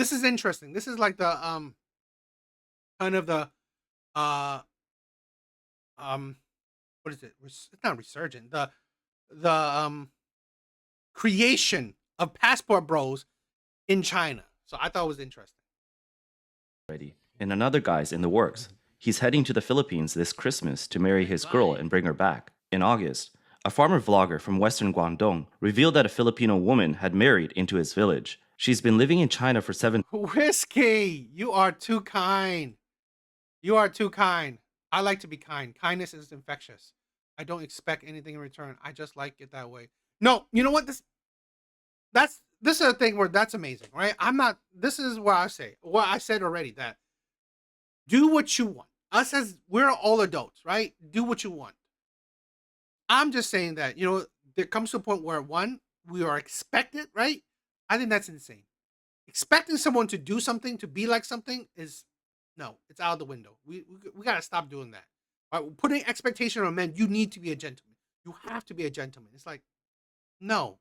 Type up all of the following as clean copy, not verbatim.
This is interesting. This is like the kind of the uh um what is it? It's not resurgent. The creation of passport bros in China. So I thought it was interesting. already, and another guy's in the works. He's heading to the Philippines this Christmas to marry his girl and bring her back. In August, a farmer vlogger from western Guangdong revealed that a Filipino woman had married into his village. She's been living in China for 7 Whiskey, you are too kind. You are too kind. I like to be kind. Kindness is infectious. I don't expect anything in return. I just like it that way. No, you know what? This is a thing where that's amazing, right? I'm not. This is what I say. What I said already, that do what you want. Us, as we're all adults, right? Do what you want. I'm just saying that, there comes to a point where, one, we are expected, right? I think that's insane. Expecting someone to do something, to be like something, is no, it's out of the window. We gotta stop doing that. Right? Putting expectation on men, you need to be a gentleman. You have to be a gentleman. It's like, no.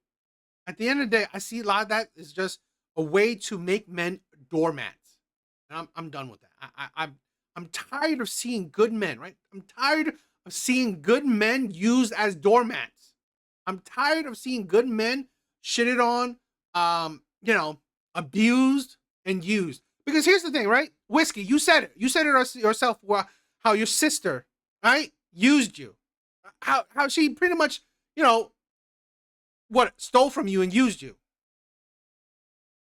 At the end of the day, I see a lot of that is just a way to make men doormats. And I'm done with that. I'm tired of seeing good men, right? I'm tired of seeing good men used as doormats. I'm tired of seeing good men shitted on, abused and used. Because here's the thing, right? Whiskey, you said it. You said it yourself. How your sister, right, used you. How she pretty much, stole from you and used you.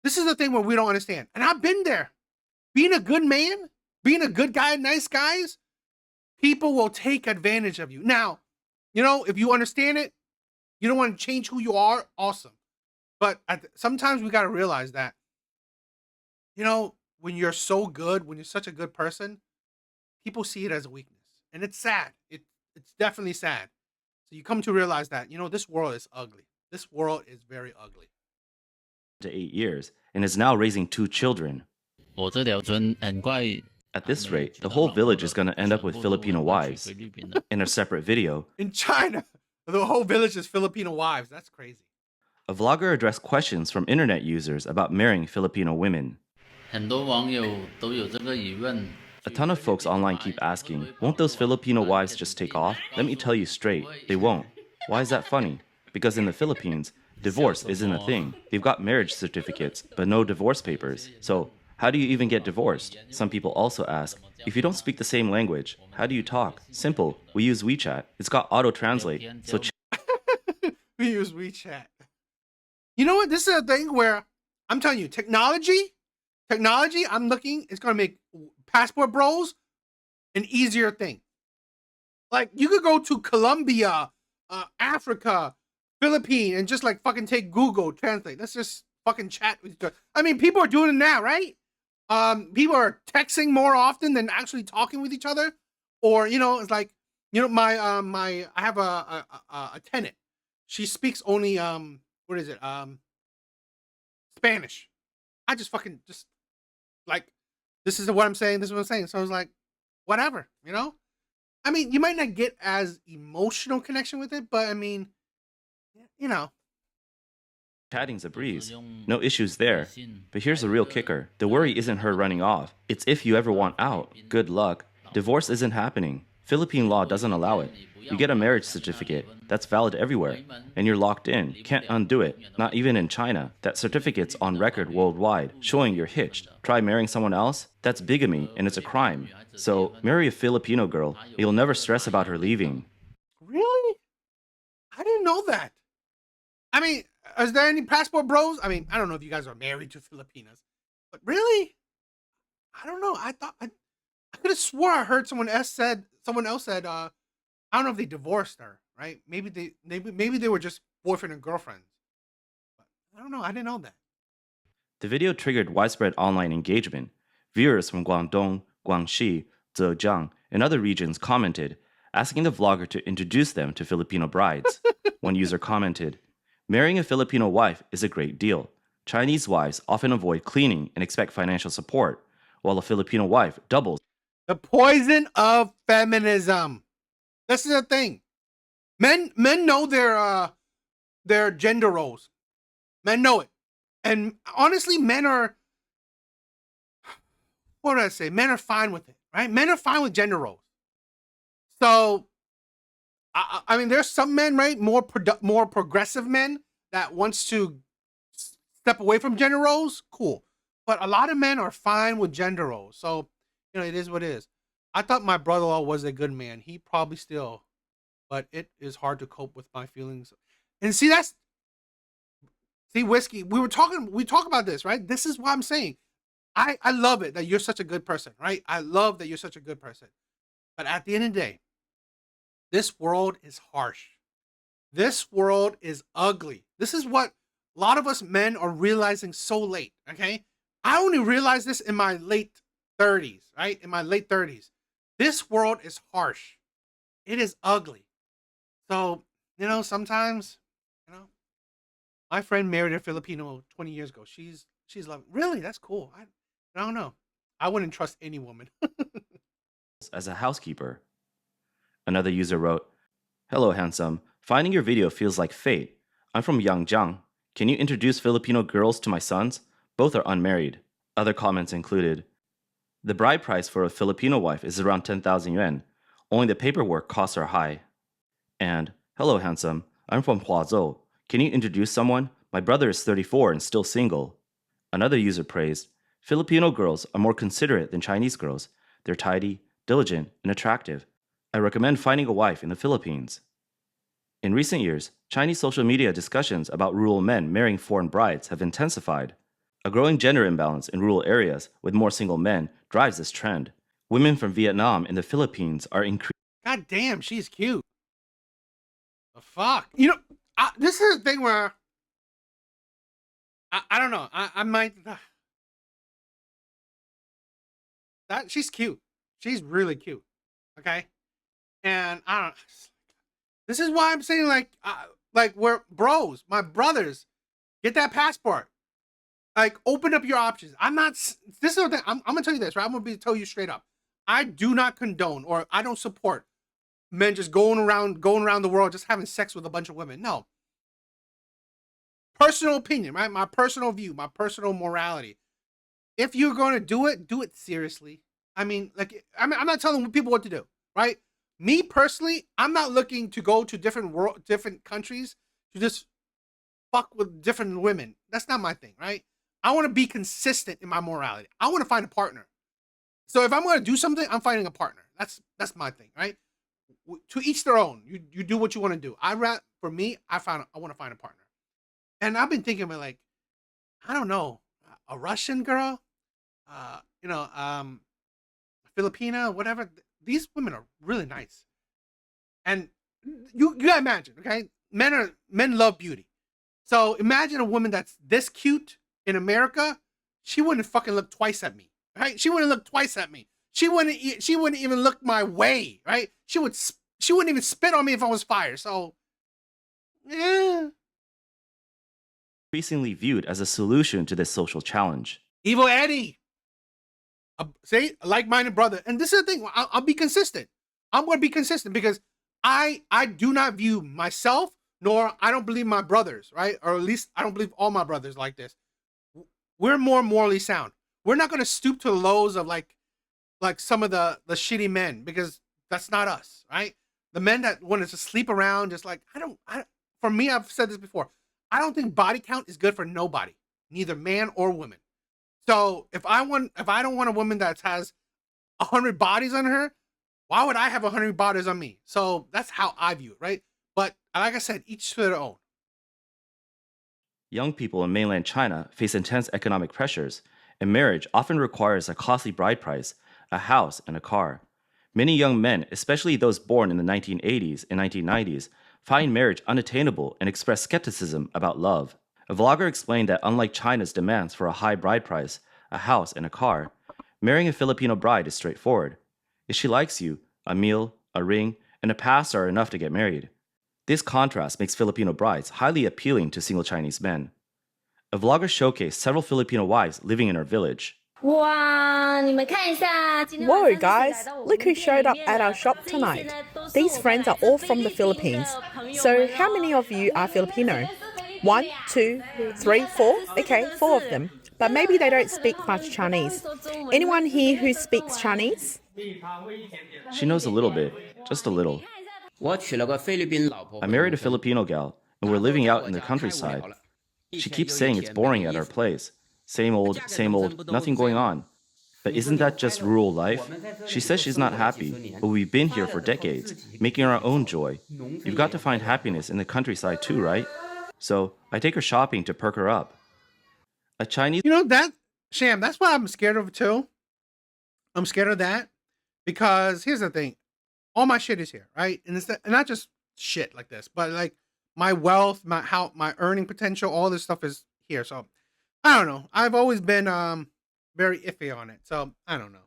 This is the thing where we don't understand. And I've been there. Being a good man, being a good guy, nice guys, people will take advantage of you. Now, if you understand it, you don't want to change who you are, awesome. But sometimes we got to realize that, when you're so good, when you're such a good person, people see it as a weakness. And it's sad. It's definitely sad. So you come to realize that, this world is ugly. This world is very ugly. to 8 years and is now raising 2 children. 我这条村很快 At this rate, the whole village is going to end up with Filipino wives. In a separate video, In China, the whole village is Filipino wives. That's crazy. a vlogger addressed questions from internet users about marrying Filipino women. 很多网友都有这个疑问。 A ton of folks online keep asking, won't those Filipino wives just take off? Let me tell you straight, they won't. Why is that funny? Because in the Philippines, divorce isn't a thing. They've got marriage certificates, but no divorce papers. So, how do you even get divorced? Some people also ask, if you don't speak the same language, how do you talk? Simple, we use WeChat. It's got auto-translate, so We use WeChat. You know what? This is a thing where I'm telling you, technology, I'm looking, it's going to make passport bros an easier thing. Like, you could go to Colombia, Africa, Philippines, and just like fucking take Google Translate. Let's just fucking chat with each other. I mean, people are doing it now, right? People are texting more often than actually talking with each other. Or, it's like, I have a tenant. She speaks only what is it? Spanish. I just fucking just like, this is what I'm saying, this is what I'm saying. So I was like, whatever, I mean, you might not get as emotional connection with it, but I mean, you know. chatting's a breeze. No issues there. But here's the real kicker. The worry isn't her running off. It's if you ever want out. Good luck. Divorce isn't happening. Philippine law doesn't allow it. You get a marriage certificate. That's valid everywhere. And you're locked in. Can't undo it. Not even in China. That certificate's on record worldwide, showing you're hitched. Try marrying someone else? That's bigamy, and it's a crime. So, marry a Filipino girl. You'll never stress about her leaving. Really? I didn't know that. I mean, is there any passport bros? I mean, I don't know if you guys are married to Filipinas, but really? I don't know. I could have swore I heard someone else said, I don't know if they divorced her, right? Maybe they were just boyfriend and girlfriends. But I don't know. I didn't know that. The video triggered widespread online engagement. Viewers from Guangdong, Guangxi, Zhejiang, and other regions commented, asking the vlogger to introduce them to Filipino brides. One user commented, marrying a Filipino wife is a great deal. Chinese wives often avoid cleaning and expect financial support, while a Filipino wife doubles. The poison of feminism. This is the thing. Men know their gender roles. Men know it. And honestly, men are what do I say? Men are fine with it, right? Men are fine with gender roles. So, I mean, there's some men, right? More progressive men that wants to step away from gender roles. Cool. But a lot of men are fine with gender roles. So, it is what it is. I thought my brother-in-law was a good man. He probably still, but it is hard to cope with my feelings. And see, Whiskey, we talk about this, right? This is what I'm saying. I love it that you're such a good person, right? I love that you're such a good person. But at the end of the day, this world is harsh. This world is ugly. This is what a lot of us men are realizing so late, okay? I only realized this in my late 30s, right? In my late 30s. This world is harsh. It is ugly. So, sometimes, my friend married a Filipino 20 years ago. She's loving. Really? That's cool. I don't know. I wouldn't trust any woman. As a housekeeper. Another user wrote, "Hello, handsome. Finding your video feels like fate. I'm from Yangjiang. Can you introduce Filipino girls to my sons? Both are unmarried." Other comments included, "The bride price for a Filipino wife is around 10,000 yuan. Only the paperwork costs are high." And, "Hello, handsome. I'm from Huazhou. Can you introduce someone? My brother is 34 and still single." Another user praised, "Filipino girls are more considerate than Chinese girls. They're tidy, diligent, and attractive. I recommend finding a wife in the Philippines." In recent years, Chinese social media discussions about rural men marrying foreign brides have intensified. A growing gender imbalance in rural areas with more single men drives this trend. Women from Vietnam and the Philippines are increasing. God damn, she's cute. The fuck? This is a thing where I don't know. I might that she's cute. She's really cute. Okay? And I don't. This is why I'm saying like we're bros, my brothers. Get that passport. Like, open up your options. I'm not. This is the thing. I'm gonna tell you this, right? I'm gonna tell you straight up. I do not condone or I don't support men just going around the world just having sex with a bunch of women. No. Personal opinion, right? My personal view, my personal morality. If you're going to do it seriously. I mean, I'm not telling people what to do, right? Me personally, I'm not looking to go to different countries to just fuck with different women. That's not my thing, right? I want to be consistent in my morality. I want to find a partner. So if I'm going to do something, I'm finding a partner. That's my thing, right? To each their own. You do what you want to do. For me, I want to find a partner. And I've been thinking about I don't know, a Russian girl, a Filipina, whatever. These women are really nice. And you gotta imagine, okay? Men love beauty. So imagine a woman that's this cute in America. She wouldn't fucking look twice at me, right? She wouldn't look twice at me. She wouldn't even look my way, right? She wouldn't even spit on me if I was fired. So, yeah. Increasingly viewed as a solution to this social challenge. Evil Eddie. Say, a like-minded brother. And this is the thing. I'll be consistent. I'm going to be consistent because I do not view myself, nor I don't believe my brothers, right? Or at least I don't believe all my brothers like this. We're more morally sound. We're not going to stoop to the lows of like some of the shitty men because that's not us, right? The men that want to sleep around, just like, for me, I've said this before. I don't think body count is good for nobody, neither man or woman. So if I don't want a woman that has 100 bodies on her, why would I have 100 bodies on me? So that's how I view it, right? But like I said, each to their own. Young people in mainland China face intense economic pressures, and marriage often requires a costly bride price, a house, and a car. Many young men, especially those born in the 1980s and 1990s, find marriage unattainable and express skepticism about love. A vlogger explained that unlike China's demands for a high bride price, a house, and a car, marrying a Filipino bride is straightforward. If she likes you, a meal, a ring, and a pass are enough to get married. This contrast makes Filipino brides highly appealing to single Chinese men. A vlogger showcased several Filipino wives living in her village. Whoa, guys, look who showed up at our shop tonight. These friends are all from the Philippines. So, how many of you are Filipino? 1, 2, 3, 4? Okay, 4 of them. but maybe they don't speak much Chinese. Anyone here who speaks Chinese? She knows a little bit, just a little. 我娶了个菲律宾老婆 I 回 married 农 a 村， Filipino gal, and we're 她说 living 在 out 我 in the 家太无 countryside. 聊了，一 She 天 keeps 又一 saying it's 天，没 boring 意 at our 思。 place. Same old, 家里 same 人 old, 不都 nothing 这 going 样吗？ on. But 你说 isn't 你 that 开 just 了， rural 我 life? 们在这 She 里 says 都 she's 生 not 活了几 happy, 十年， but we've been 花 here 了 for 的靠 decades, 自己， making our 以 own 后 joy. 农村 You've 也 got 要 to find 快乐过。 happiness in the countryside too, right? So I take her shopping to perk her up. A Chinese You know that, Sham, that's what I'm scared of too. I'm scared of that because here's the thing. All my shit is here, right? And it's not just shit like this, but like my wealth, my earning potential, all this stuff is here. So I don't know. I've always been very iffy on it. So I don't know.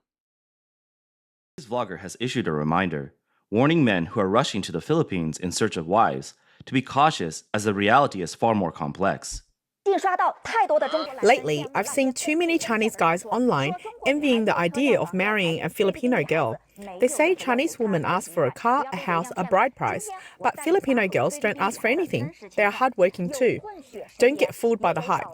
vlogger has issued a reminder, warning men who are rushing to the Philippines in search of wives to be cautious as the reality is far more complex. Lately, I've seen too many Chinese guys online envying the idea of marrying a Filipino girl. They say Chinese women ask for a car, a house, a bride price, but Filipino girls don't ask for anything. They are hardworking too. Don't get fooled by the hype.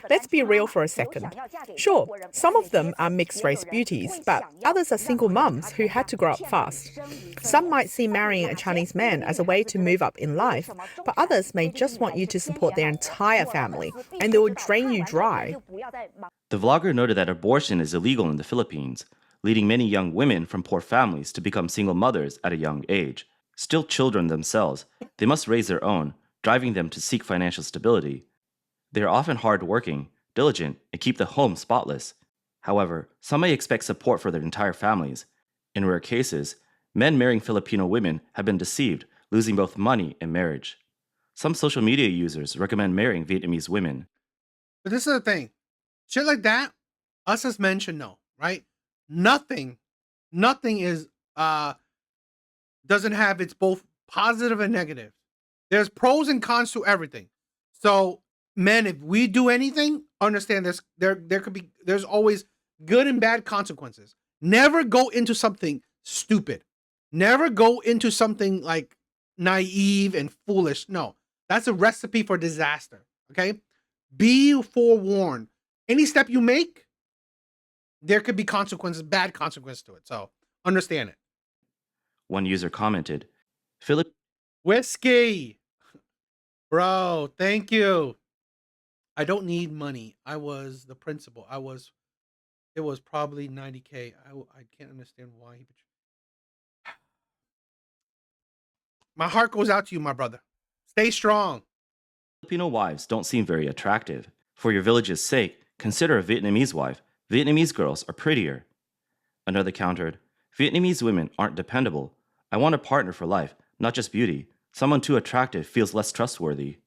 Let's be real for a second. Sure, some of them are mixed race beauties, but others are single mums who had to grow up fast. Some might see marrying a Chinese man as a way to move up in life, but others may just want you to support their entire family, and they will drain you dry. The vlogger noted that abortion is illegal in the Philippines, leading many young women from poor families to become single mothers at a young age. Still children themselves, they must raise their own, driving them to seek financial stability. They are often hardworking, diligent, and keep the home spotless. However, some may expect support for their entire families. In rare cases, men marrying Filipino women have been deceived, losing both money and marriage. Some social media users recommend marrying Vietnamese women. But this is the thing. Shit like that, us as men should know, right? Nothing is doesn't have its both positive and negative. There's pros and cons to everything. So, men, if we do anything, understand this. There's always good and bad consequences. Never go into something stupid. Never go into something like naive and foolish. No, that's a recipe for disaster. Okay, be forewarned. Any step you make, there could be consequences, bad consequences to it. So understand it. One user commented, Philip Whiskey, bro. Thank you. I don't need money. I was the principal. It was probably 90K. I can't understand why he. My heart goes out to you, my brother. Stay strong. Filipino wives don't seem very attractive. For your village's sake, consider a Vietnamese wife. Vietnamese girls are prettier. Another countered, Vietnamese women aren't dependable. I want a partner for life, not just beauty. Someone too attractive feels less trustworthy.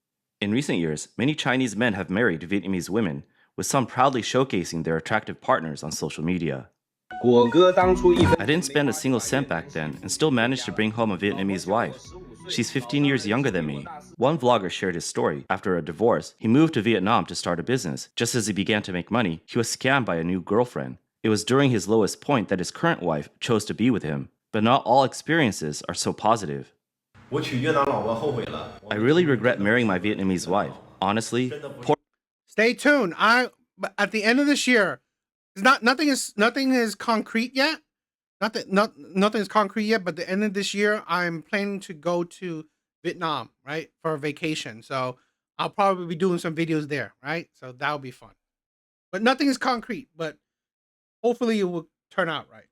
In recent years, many Chinese men have married Vietnamese women, with some proudly showcasing their attractive partners on social media. I didn't spend a single cent back then and still managed to bring home a Vietnamese wife. She's 15 years younger than me. One vlogger shared his story. After a divorce, he moved to Vietnam to start a business. Just as he began to make money, he was scammed by a new girlfriend. It was during his lowest point that his current wife chose to be with him. But not all experiences are so positive. I really regret marrying my Vietnamese wife. Honestly, Stay tuned. At the end of this year, nothing is concrete yet. Nothing is concrete yet. But the end of this year, I'm planning to go to Vietnam, right, for a vacation. So I'll probably be doing some videos there, right? So that'll be fun. But nothing is concrete. But hopefully it will turn out right.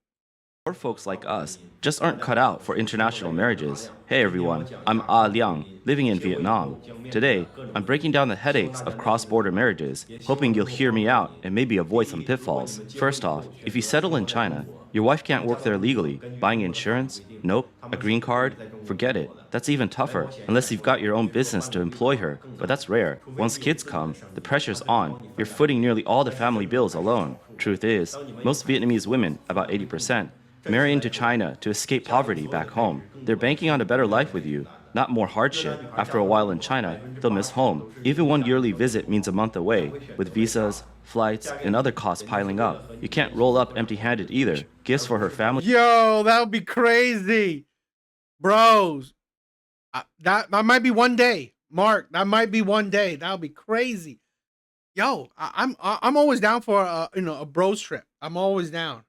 poor folks like us just aren't cut out for international marriages. Hey everyone, I'm Ah Liang, living in Vietnam. Today, I'm breaking down the headaches of cross-border marriages, hoping you'll hear me out and maybe avoid some pitfalls. First off, if you settle in China, your wife can't work there legally. Buying insurance? Nope. A green card? Forget it. That's even tougher, unless you've got your own business to employ her, but that's rare. Once kids come, the pressure's on. You're footing nearly all the family bills alone. Truth is, most Vietnamese women, about 80%, marry into China to escape poverty back home. They're banking on a better life with you, not more hardship. After a while in China, they'll miss home. Even one yearly visit means a month away, with visas, flights, and other costs piling up. You can't roll up empty-handed either. Gifts for her family. Yo, that would be crazy, bros. That might be one day, Mark. That might be one day. That would be crazy. Yo, I'm always down for a bros trip. I'm always down.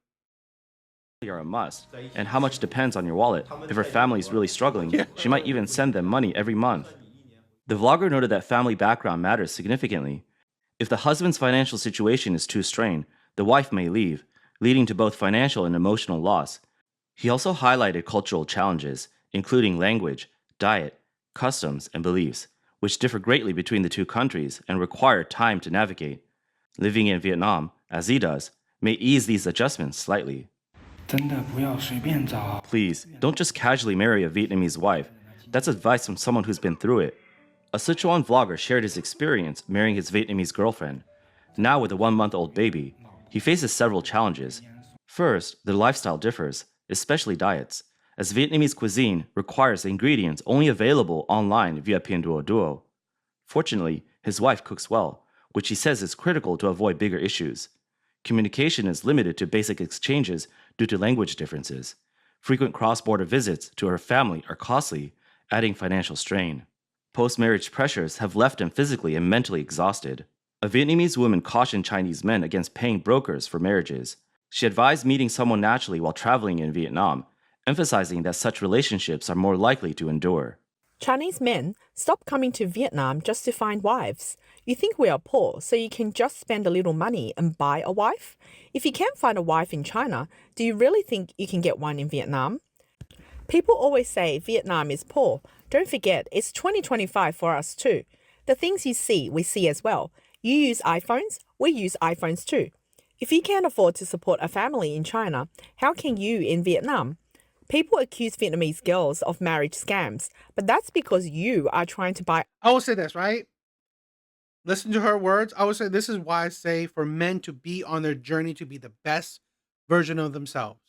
Are a must, and how much depends on your wallet. If her family is really struggling, Yeah. she might even send them money every month. The vlogger noted that family background matters significantly. If the husband's financial situation is too strained, the wife may leave, leading to both financial and emotional loss. He also highlighted cultural challenges, including language, diet, customs, and beliefs, which differ greatly between the two countries and require time to navigate. Living in Vietnam, as he does, may ease these adjustments slightly. Please, don't just casually marry a Vietnamese wife. That's advice from someone who's been through it. A Sichuan vlogger shared his experience marrying his Vietnamese girlfriend. Now with a 1-month-old baby, he faces several challenges. First, their lifestyle differs, especially diets, as Vietnamese cuisine requires ingredients only available online via Pinduoduo. Fortunately, his wife cooks well, which he says is critical to avoid bigger issues. Communication is limited to basic exchanges due to language differences. Frequent cross-border visits to her family are costly, adding financial strain. Post-marriage pressures have left him physically and mentally exhausted. A Vietnamese woman cautioned Chinese men against paying brokers for marriages. She advised meeting someone naturally while traveling in Vietnam, emphasizing that such relationships are more likely to endure. Chinese men stop coming to Vietnam just to find wives. You think we are poor, so you can just spend a little money and buy a wife? If you can't find a wife in China, do you really think you can get one in Vietnam? People always say Vietnam is poor. Don't forget, it's 2025 for us too. The things you see, we see as well. You use iPhones, we use iPhones too. If you can't afford to support a family in China, how can you in Vietnam? People accuse Vietnamese girls of marriage scams, but that's because you are trying to buy. I will say this, right? Listen to her words. I would say this is why I say for men to be on their journey to be the best version of themselves.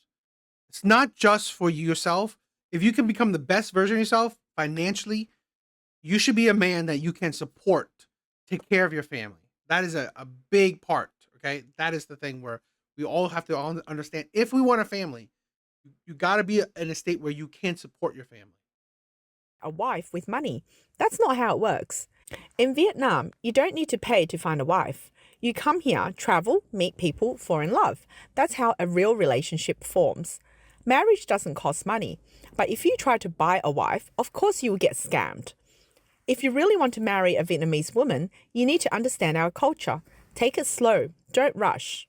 It's not just for yourself. If you can become the best version of yourself financially, you should be a man that you can support, take care of your family. That is a big part. Okay. That is the thing where we all have to all understand if we want a family, you got to be in a state where you can support your family. A wife with money. That's not how it works. In Vietnam, you don't need to pay to find a wife. You come here, travel, meet people, fall in love. That's how a real relationship forms. Marriage doesn't cost money, but if you try to buy a wife, of course you will get scammed. If you really want to marry a Vietnamese woman, you need to understand our culture. Take it slow, don't rush.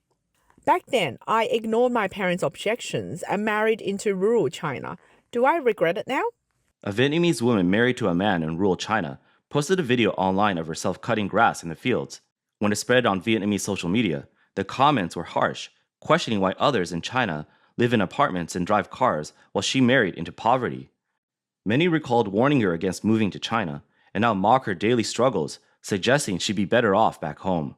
Back then, I ignored my parents' objections and married into rural China. Do I regret it now? A Vietnamese woman married to a man in rural China posted a video online of herself cutting grass in the fields. When it spread on Vietnamese social media, the comments were harsh, questioning why others in China live in apartments and drive cars while she married into poverty. Many recalled warning her against moving to China and now mock her daily struggles, suggesting she'd be better off back home.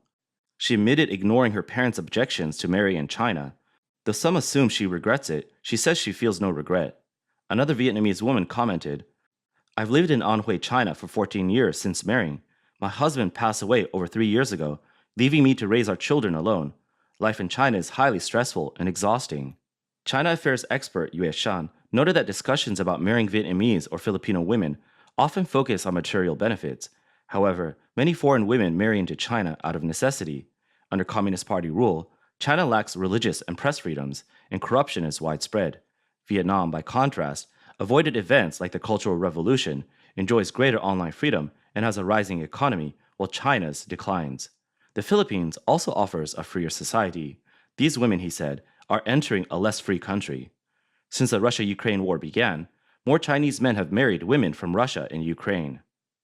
She admitted ignoring her parents' objections to marry in China. Though some assume she regrets it, she says she feels no regret. Another Vietnamese woman commented, "I've lived in Anhui, China for 14 years since marrying. My husband passed away over 3 years ago, leaving me to raise our children alone. Life in China is highly stressful and exhausting." China affairs expert Yue Shan noted that discussions about marrying Vietnamese or Filipino women often focus on material benefits. However, many foreign women marry into China out of necessity. Under Communist Party rule, China lacks religious and press freedoms, and corruption is widespread. Vietnam, by contrast, avoided events like the Cultural Revolution, enjoys greater online freedom, and has a rising economy, while China's declines. The Philippines also offers a freer society. These women, he said, are entering a less free country. Since the Russia-Ukraine war began, more Chinese men have married women from Russia and Ukraine.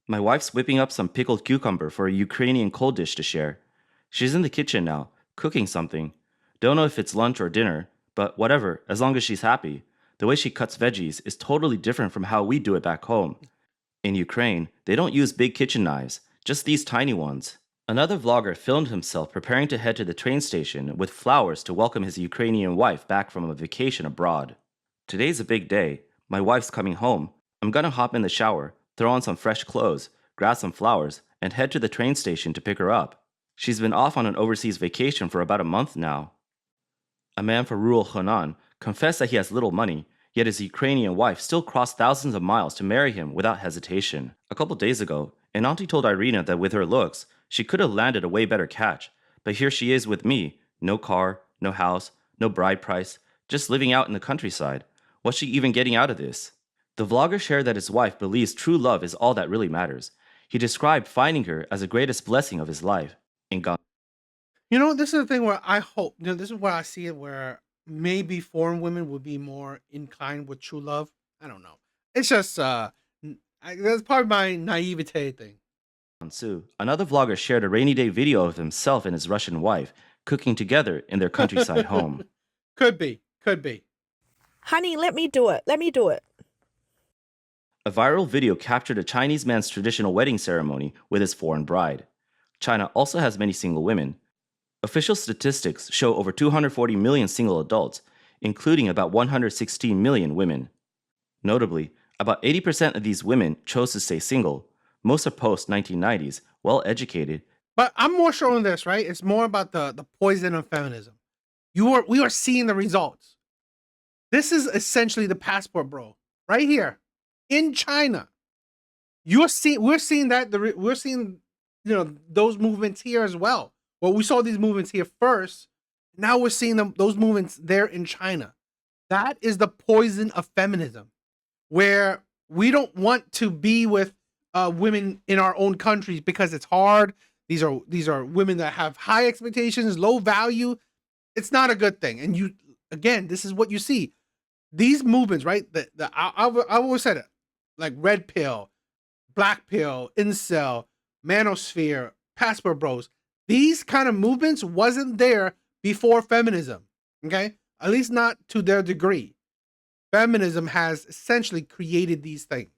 My wife's whipping up some pickled cucumber for a Ukrainian cold dish to share. She's in the kitchen now, cooking something. Don't know if it's lunch or dinner, but whatever, as long as she's happy. The way she cuts veggies is totally different from how we do it back home. In Ukraine, they don't use big kitchen knives, just these tiny ones. Another vlogger filmed himself preparing to head to the train station with flowers to welcome his Ukrainian wife back from a vacation abroad. Today's a big day. My wife's coming home. I'm gonna hop in the shower, throw on some fresh clothes, grab some flowers, and head to the train station to pick her up. She's been off on an overseas vacation for about a month now. A man from rural Henan confessed that he has little money, yet his Ukrainian wife still crossed thousands of miles to marry him without hesitation. A couple days ago, an auntie told Irina that with her looks, She could have landed a way better catch, but here she is with me. No car, no house, no bride price, just living out in the countryside. What's she even getting out of this? The vlogger shared that his wife believes true love is all that really matters. He described finding her as the greatest blessing of his life. In Gang. This is the thing where I hope, this is where I see it where maybe foreign women would be more inclined with true love. I don't know. It's just, that's part of my naivete thing. Su, another vlogger shared a rainy day video of himself and his Russian wife cooking together in their countryside home. Could be. Could be. Honey, let me do it. Let me do it. A viral video captured a Chinese man's traditional wedding ceremony with his foreign bride. China also has many single women. Official statistics show over 240 million single adults, including about 116 million women. Notably, about 80% of these women chose to stay single. Most are post-1990s, well-educated. But I'm more showing this, right? It's more about the poison of feminism. We are seeing the results. This is essentially the passport, bro. Right here. In China. We're seeing those movements here as well. Well, we saw these movements here first. Now we're seeing those movements there in China. That is the poison of feminism, where we don't want to be with women in our own countries because it's hard. These are women that have high expectations, low value. It's not a good thing. And this is what you see. These movements, right? I've always said it, like red pill, black pill, incel, manosphere, passport bros. These kind of movements wasn't there before feminism. Okay, at least not to their degree. Feminism has essentially created these things.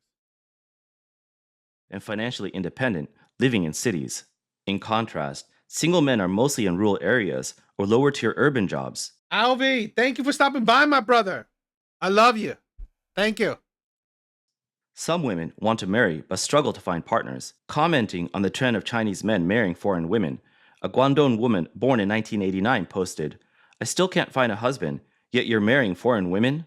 And financially independent, living in cities. In contrast, single men are mostly in rural areas or lower tier urban jobs. Alvi, thank you for stopping by, my brother. I love you. Thank you. Some women want to marry but struggle to find partners. Commenting on the trend of Chinese men marrying foreign women, a Guangdong woman born in 1989 posted, "I still can't find a husband, yet you're marrying foreign women?"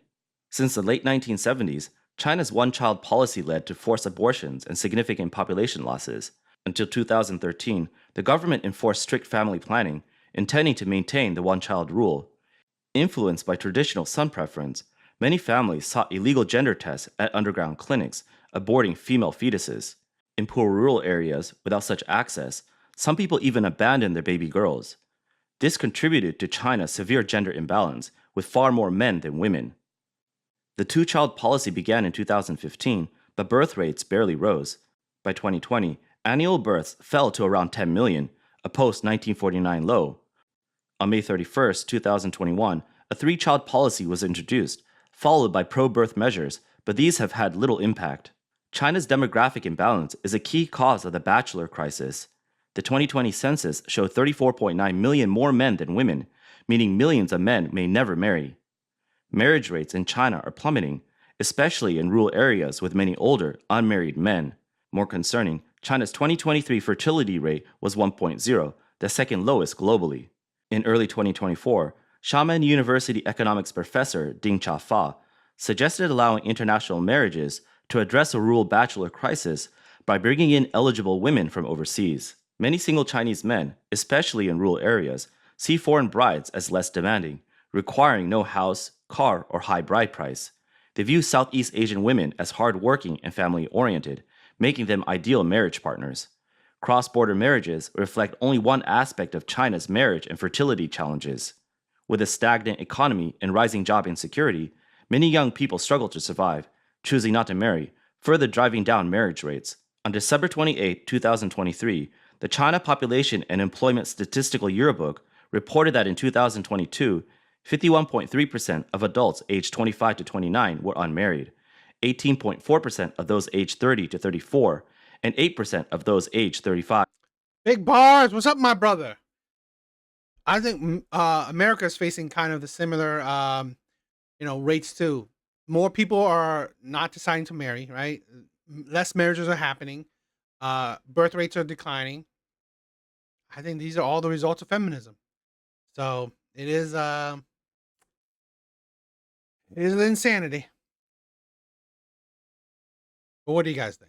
Since the late 1970s, China's one-child policy led to forced abortions and significant population losses. Until 2013, the government enforced strict family planning, intending to maintain the one-child rule. Influenced by traditional son preference, many families sought illegal gender tests at underground clinics, aborting female fetuses. In poor rural areas, without such access, some people even abandoned their baby girls. This contributed to China's severe gender imbalance, with far more men than women. The two-child policy began in 2015, but birth rates barely rose. By 2020, annual births fell to around 10 million, a post-1949 low. On May 31, 2021, a three-child policy was introduced, followed by pro-birth measures, but these have had little impact. China's demographic imbalance is a key cause of the bachelor crisis. The 2020 census showed 34.9 million more men than women, meaning millions of men may never marry. Marriage rates in China are plummeting, especially in rural areas with many older, unmarried men. More concerning, China's 2023 fertility rate was 1.0, the second lowest globally. In early 2024, Xiamen University economics professor Ding Chafa suggested allowing international marriages to address a rural bachelor crisis by bringing in eligible women from overseas. Many single Chinese men, especially in rural areas, see foreign brides as less demanding, requiring no house, car, or high bride price. They view Southeast Asian women as hard-working and family-oriented, making them ideal marriage partners. Cross-border marriages reflect only one aspect of China's marriage and fertility challenges. With a stagnant economy and rising job insecurity, many young people struggle to survive, choosing not to marry, further driving down marriage rates. On December 28, 2023, the China Population and Employment Statistical Yearbook reported that in 2022, 51.3% of adults aged 25 to 29 were unmarried, 18.4% of those aged 30 to 34, and 8% of those aged 35. Big bars. What's up, my brother? I think America is facing kind of the similar, rates too. More people are not deciding to marry, right? Less marriages are happening. Birth rates are declining. I think these are all the results of feminism. So it is an insanity. But what do you guys think?